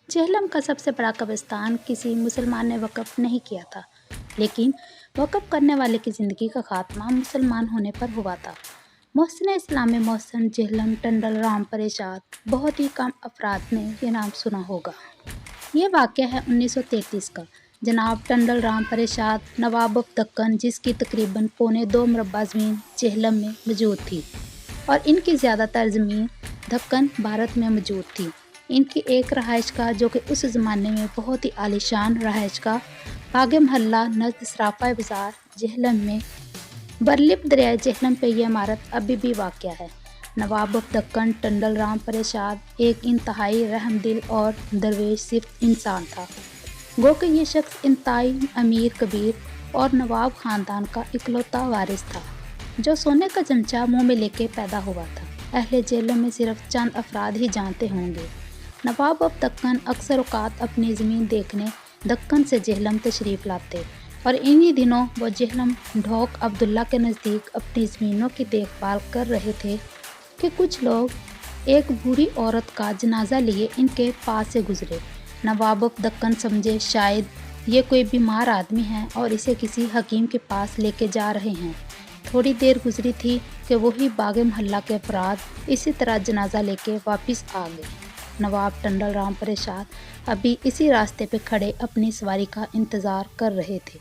जहलम का सबसे बड़ा कब्रिस्तान किसी मुसलमान ने वक़्फ़ नहीं किया था, लेकिन वक़्फ़ करने वाले की ज़िंदगी का ख़ात्मा मुसलमान होने पर हुआ था। मोहसिन इस्लाम में मोहसिन जहलम टंडल राम परेशाद, बहुत ही कम अफराद ने ये नाम सुना होगा। ये वाक़या है 1933 का। जनाब टंडल राम परेशाद नवाब ऑफ दक्कन, जिसकी तकरीबन पौने 2 मुरब्बा ज़मीन जहलम में मौजूद थी और इनकी ज़्यादातर ज़मीन दक्कन भारत में मौजूद थी। इनकी एक रहाइश का, जो कि उस ज़माने में बहुत ही आलीशान रहाइश का, बाग महल्ला नज़द सराफा बाज़ार जहलम में बरलिप दरियाए जहलम पे ये इमारत अभी भी वाक़या है। नवाब ऑफ दक्कन टंडल राम परेशाद एक इंतहाई रहमदिल और दरवेश सिर्फ इंसान था। गो कि ये शख्स इंतहाई अमीर कबीर और नवाब ख़ानदान का इकलौता वारिस था, जो सोने का चमचा मुँह में लेके पैदा हुआ था। अहले जहलम में सिर्फ चंद अफराद ही जानते होंगे। नवाब ऑफ दक्कन अक्सर औक़ात अपनी ज़मीन देखने दक्कन से जहलम तशरीफ़ लाते और इन्हीं दिनों वो जहलम ढोक अब्दुल्ला के नज़दीक अपनी ज़मीनों की देखभाल कर रहे थे कि कुछ लोग एक बूढ़ी औरत का जनाजा लिए इनके पास से गुज़रे। नवाब ऑफ दक्कन समझे शायद ये कोई बीमार आदमी है और इसे किसी हकीम के पास लेके जा रहे हैं। थोड़ी देर गुजरी थी कि वही बाग महल्ला के अफराद इसी तरह जनाजा लेके वापस आ गए। नवाब टंडल राम परेशाद अभी इसी रास्ते पे खड़े अपनी सवारी का इंतज़ार कर रहे थे।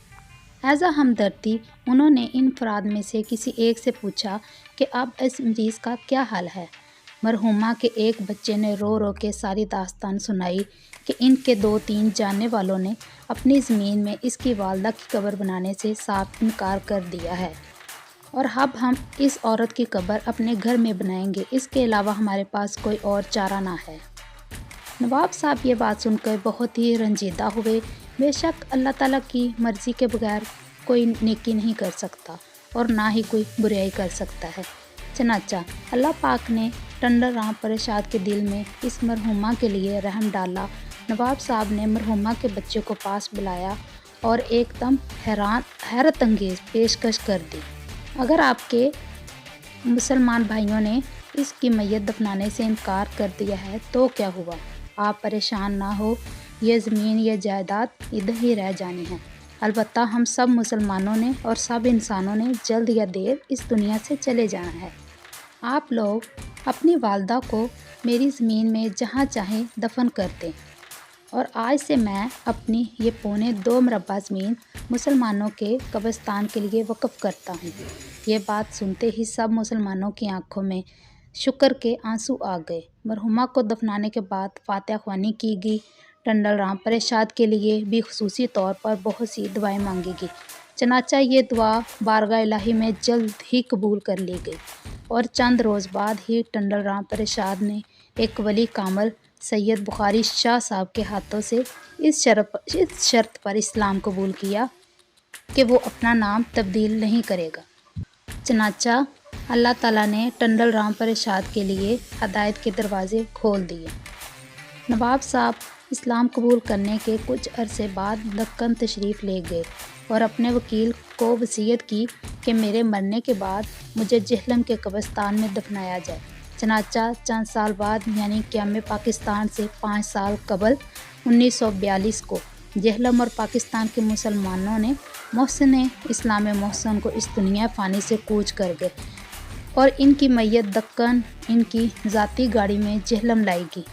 एज़ा हमदर्दी उन्होंने इन अफराद में से किसी एक से पूछा कि अब इस मरीज़ का क्या हाल है। मरहुमा के एक बच्चे ने रो रो के सारी दास्तान सुनाई कि इनके 2-3 जानने वालों ने अपनी ज़मीन में इसकी वालदा की कब्र बनाने से साफ इनकार कर दिया है और अब हम इस औरत की कब्र अपने घर में बनाएंगे, इसके अलावा हमारे पास कोई और चारा ना है। नवाब साहब ये बात सुनकर बहुत ही रंजीदा हुए। बेशक अल्लाह ताला की मर्ज़ी के बगैर कोई नेकी नहीं कर सकता और ना ही कोई बुराई कर सकता है। चनाचा अल्लाह पाक ने टंडल राम परेशाद के दिल में इस मरहुमा के लिए रहम डाला। नवाब साहब ने मरहुमा के बच्चे को पास बुलाया और एकदम हैरत अंगेज़ पेशकश कर दी। अगर आपके मुसलमान भाइयों ने इसकी मैयत दफनाने से इनकार कर दिया है तो क्या हुआ? आप परेशान ना हो, ये ज़मीन ये जायदाद इधर ही रह जानी है। अलबत्ता हम सब मुसलमानों ने और सब इंसानों ने जल्द या देर इस दुनिया से चले जाना है। आप लोग अपनी वालदा को मेरी ज़मीन में जहाँ चाहें दफन कर दें और आज से मैं अपनी ये पौने 2 मुरब्बा ज़मीन मुसलमानों के कब्रिस्तान के लिए वक़्फ़ करता हूँ। ये बात सुनते ही सब मुसलमानों की आंखों में शुक्र के आंसू आ गए। मरहुमा को दफनाने के बाद फातिहा ख्वानी की गई। टंडल राम परेशाद के लिए भी खुसूसी तौर पर बहुत सी दुआएं मांगी गई। चनाचा ये दुआ बारगाह इलाही में जल्द ही कबूल कर ली गई और चंद रोज़ बाद ही टंडल राम परेशाद ने एक वली कामल सैयद बुखारी शाह साहब के हाथों से इस शर्त पर इस्लाम कबूल किया कि वो अपना नाम तब्दील नहीं करेगा। चनाचा अल्लाह ताला ने टंडल राम परेशाद के लिए हदायत के दरवाज़े खोल दिए। नवाब साहब इस्लाम कबूल करने के कुछ अरसे बाद दक्कन तशरीफ़ ले गए और अपने वकील को वसीयत की कि मेरे मरने के बाद मुझे जहलम के कब्रिस्तान में दफनाया जाए। चनाचा चंद साल बाद यानी क़याम पाकिस्तान से 5 साल कबल 1942 को जहलम और पाकिस्तान के मुसलमानों ने मोहसिन इस्लाम मोहसिन को इस दुनिया फ़ानी से कूच कर गए और इनकी मैयत दक्कन इनकी ज़ाती गाड़ी में जहलम लाएगी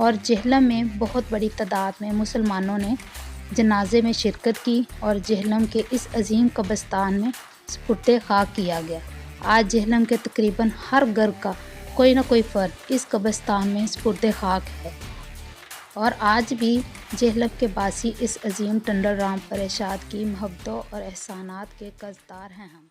और जहलम में बहुत बड़ी तादाद में मुसलमानों ने जनाजे में शिरकत की और जहलम के इस अजीम कब्रिस्तान में सुपुर्द खाक किया गया। आज जहलम के तकरीबन हर घर का कोई ना कोई फ़र्द इस कब्रिस्तान में सुपुर्द खाक है और आज भी जहलम के बासी इस अजीम टंडल राम परेशाद की मोहब्बतों और एहसानात के कर्ज़दार हैं हम।